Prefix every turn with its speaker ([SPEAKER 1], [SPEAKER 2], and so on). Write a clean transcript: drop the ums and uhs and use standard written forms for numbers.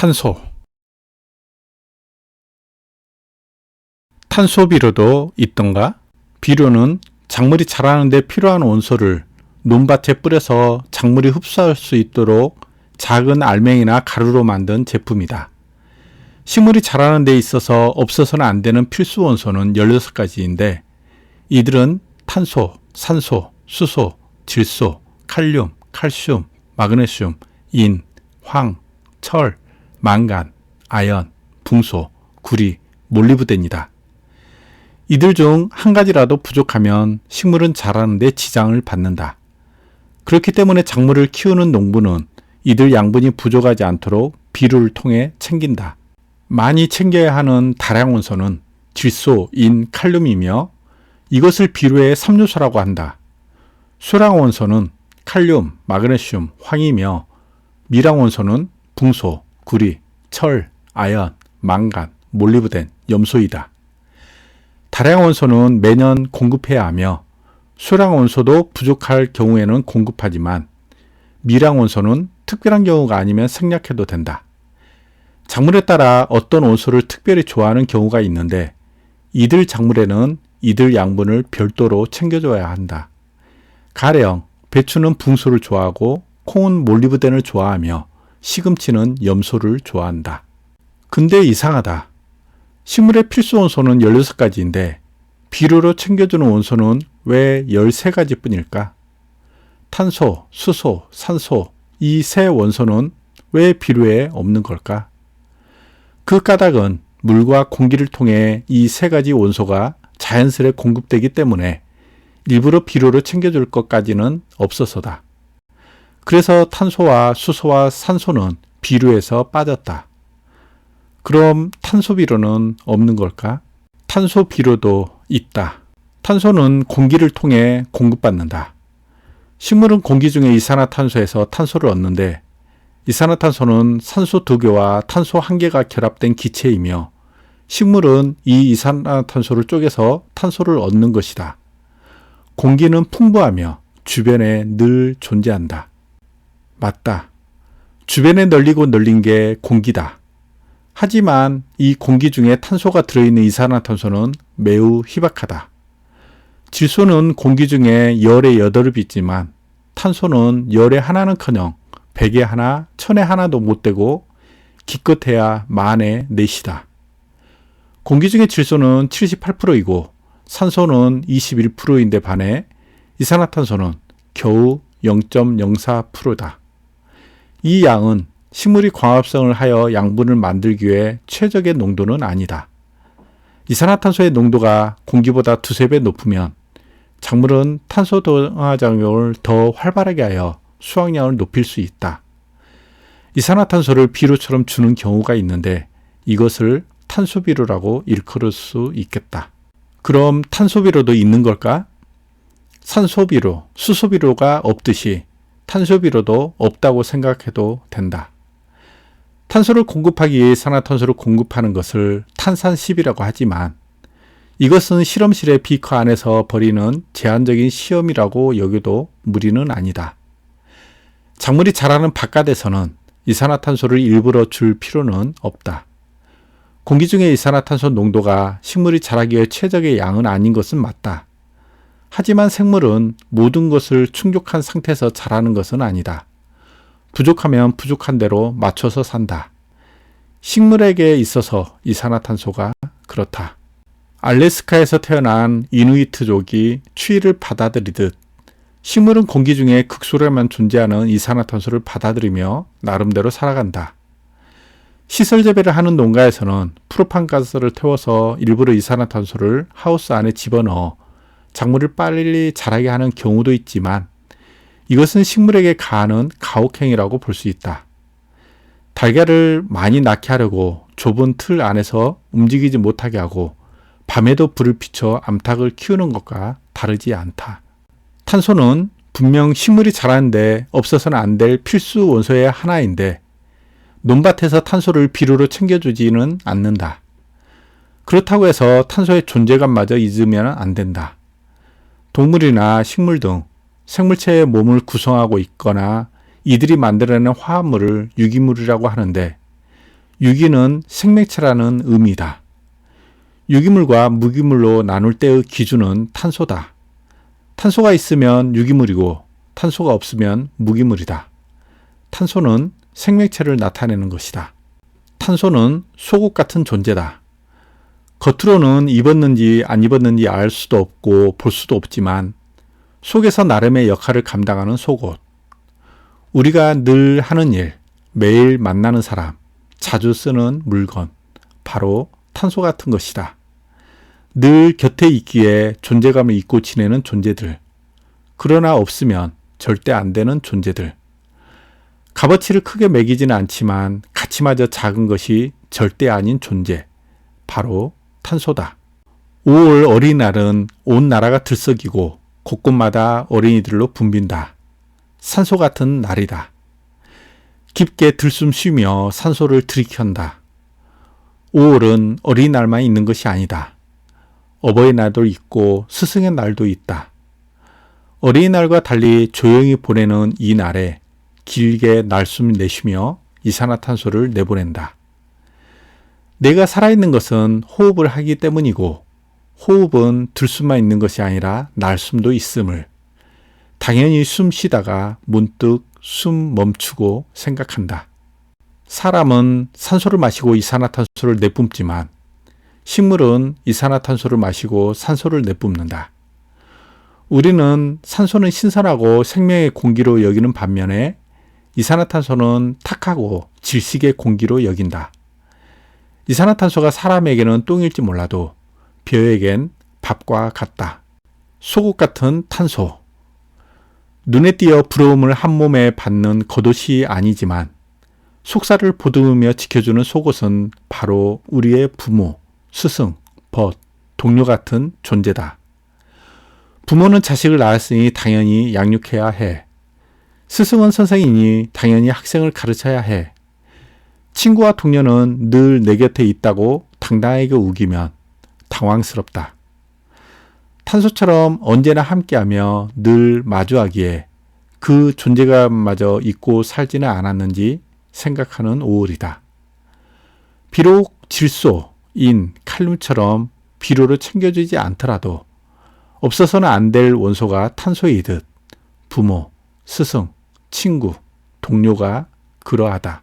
[SPEAKER 1] 탄소. 탄소 비료도 있던가? 비료는 작물이 자라는 데 필요한 원소를 논밭에 뿌려서 작물이 흡수할 수 있도록 작은 알맹이나 가루로 만든 제품이다. 식물이 자라는 데 있어서 없어서는 안 되는 필수 원소는 16가지인데 이들은 탄소, 산소, 수소, 질소, 칼륨, 칼슘, 마그네슘, 인, 황, 철, 망간, 아연, 붕소, 구리, 몰리브덴이다. 이들 중 한 가지라도 부족하면 식물은 자라는 데 지장을 받는다. 그렇기 때문에 작물을 키우는 농부는 이들 양분이 부족하지 않도록 비료를 통해 챙긴다. 많이 챙겨야 하는 다량 원소는 질소, 인, 칼륨이며 이것을 비료의 3요소라고 한다. 수량 원소는 칼륨, 마그네슘, 황이며 미량 원소는 붕소, 구리, 철, 아연, 망간, 몰리브덴, 염소이다. 다량 원소는 매년 공급해야 하며 수량 원소도 부족할 경우에는 공급하지만 미량 원소는 특별한 경우가 아니면 생략해도 된다. 작물에 따라 어떤 원소를 특별히 좋아하는 경우가 있는데 이들 작물에는 이들 양분을 별도로 챙겨줘야 한다. 가령 배추는 붕소를 좋아하고 콩은 몰리브덴을 좋아하며 시금치는 염소를 좋아한다. 근데 이상하다. 식물의 필수 원소는 16가지인데 비료로 챙겨주는 원소는 왜 13가지 뿐일까? 탄소, 수소, 산소 이 세 원소는 왜 비료에 없는 걸까? 그 까닭은 물과 공기를 통해 이 세 가지 원소가 자연스레 공급되기 때문에 일부러 비료로 챙겨줄 것까지는 없어서다. 그래서 탄소와 수소와 산소는 비료에서 빠졌다. 그럼 탄소 비료는 없는 걸까? 탄소 비료도 있다. 탄소는 공기를 통해 공급받는다. 식물은 공기 중에 이산화탄소에서 탄소를 얻는데 이산화탄소는 산소 2개와 탄소 1개가 결합된 기체이며 식물은 이 이산화탄소를 쪼개서 탄소를 얻는 것이다. 공기는 풍부하며 주변에 늘 존재한다. 맞다. 주변에 널리고 널린 게 공기다. 하지만 이 공기 중에 탄소가 들어있는 이산화탄소는 매우 희박하다. 질소는 공기 중에 열의 8을 빚지만 탄소는 열의 하나는커녕 100의 하나, 1000의 하나도 못 되고 기껏해야 만의 넷이다. 공기 중에 질소는 78%이고 산소는 21%인데 반해 이산화탄소는 겨우 0.04%다. 이 양은 식물이 광합성을 하여 양분을 만들기 위해 최적의 농도는 아니다. 이산화탄소의 농도가 공기보다 2~3배 높으면 작물은 탄소 동화작용을 더 활발하게 하여 수확량을 높일 수 있다. 이산화탄소를 비료처럼 주는 경우가 있는데 이것을 탄소비료라고 일컬을 수 있겠다. 그럼 탄소비료도 있는 걸까? 산소비료, 수소비료가 없듯이 탄소비료도 없다고 생각해도 된다. 탄소를 공급하기 위해 이산화탄소를 공급하는 것을 탄산시비라고 하지만 이것은 실험실의 비커 안에서 벌이는 제한적인 시험이라고 여겨도 무리는 아니다. 작물이 자라는 바깥에서는 이산화탄소를 일부러 줄 필요는 없다. 공기 중의 이산화탄소 농도가 식물이 자라기 위해 최적의 양은 아닌 것은 맞다. 하지만 생물은 모든 것을 충족한 상태에서 자라는 것은 아니다. 부족하면 부족한 대로 맞춰서 산다. 식물에게 있어서 이산화탄소가 그렇다. 알래스카에서 태어난 이누이트족이 추위를 받아들이듯 식물은 공기 중에 극소량만 존재하는 이산화탄소를 받아들이며 나름대로 살아간다. 시설 재배를 하는 농가에서는 프로판가스를 태워서 일부러 이산화탄소를 하우스 안에 집어넣어 작물을 빨리 자라게 하는 경우도 있지만 이것은 식물에게 가하는 가혹행위라고 볼 수 있다. 달걀을 많이 낳게 하려고 좁은 틀 안에서 움직이지 못하게 하고 밤에도 불을 비춰 암탉을 키우는 것과 다르지 않다. 탄소는 분명 식물이 자라는데 없어서는 안 될 필수 원소의 하나인데 논밭에서 탄소를 비료로 챙겨주지는 않는다. 그렇다고 해서 탄소의 존재감마저 잊으면 안 된다. 동물이나 식물 등 생물체의 몸을 구성하고 있거나 이들이 만들어내는 화합물을 유기물이라고 하는데 유기는 생명체라는 의미다. 유기물과 무기물로 나눌 때의 기준은 탄소다. 탄소가 있으면 유기물이고 탄소가 없으면 무기물이다. 탄소는 생명체를 나타내는 것이다. 탄소는 속옷 같은 존재다. 겉으로는 입었는지 안 입었는지 알 수도 없고 볼 수도 없지만 속에서 나름의 역할을 감당하는 속옷. 우리가 늘 하는 일, 매일 만나는 사람, 자주 쓰는 물건, 바로 탄소 같은 것이다. 늘 곁에 있기에 존재감을 잊고 지내는 존재들. 그러나 없으면 절대 안 되는 존재들. 값어치를 크게 매기지는 않지만 가치마저 작은 것이 절대 아닌 존재. 바로 탄소다. 5월 어린이날은 온 나라가 들썩이고 곳곳마다 어린이들로 붐빈다. 산소 같은 날이다. 깊게 들숨 쉬며 산소를 들이켠다. 5월은 어린이날만 있는 것이 아니다. 어버이날도 있고 스승의 날도 있다. 어린이날과 달리 조용히 보내는 이 날에 길게 날숨 내쉬며 이산화탄소를 내보낸다. 내가 살아있는 것은 호흡을 하기 때문이고 호흡은 들숨만 있는 것이 아니라 날숨도 있음을 당연히 숨 쉬다가 문득 숨 멈추고 생각한다. 사람은 산소를 마시고 이산화탄소를 내뿜지만 식물은 이산화탄소를 마시고 산소를 내뿜는다. 우리는 산소는 신선하고 생명의 공기로 여기는 반면에 이산화탄소는 탁하고 질식의 공기로 여긴다. 이산화탄소가 사람에게는 똥일지 몰라도 벼에겐 밥과 같다. 속옷 같은 탄소. 눈에 띄어 부러움을 한 몸에 받는 겉옷이 아니지만 속살을 보듬으며 지켜주는 속옷은 바로 우리의 부모, 스승, 벗, 동료 같은 존재다. 부모는 자식을 낳았으니 당연히 양육해야 해. 스승은 선생이니 당연히 학생을 가르쳐야 해. 친구와 동료는 늘 내 곁에 있다고 당당하게 우기면 당황스럽다. 탄소처럼 언제나 함께하며 늘 마주하기에 그 존재감마저 잊고 살지는 않았는지 생각하는 5월이다. 비록 질소, 인, 칼륨처럼 비료를 챙겨주지 않더라도 없어서는 안 될 원소가 탄소이듯 부모, 스승, 친구, 동료가 그러하다.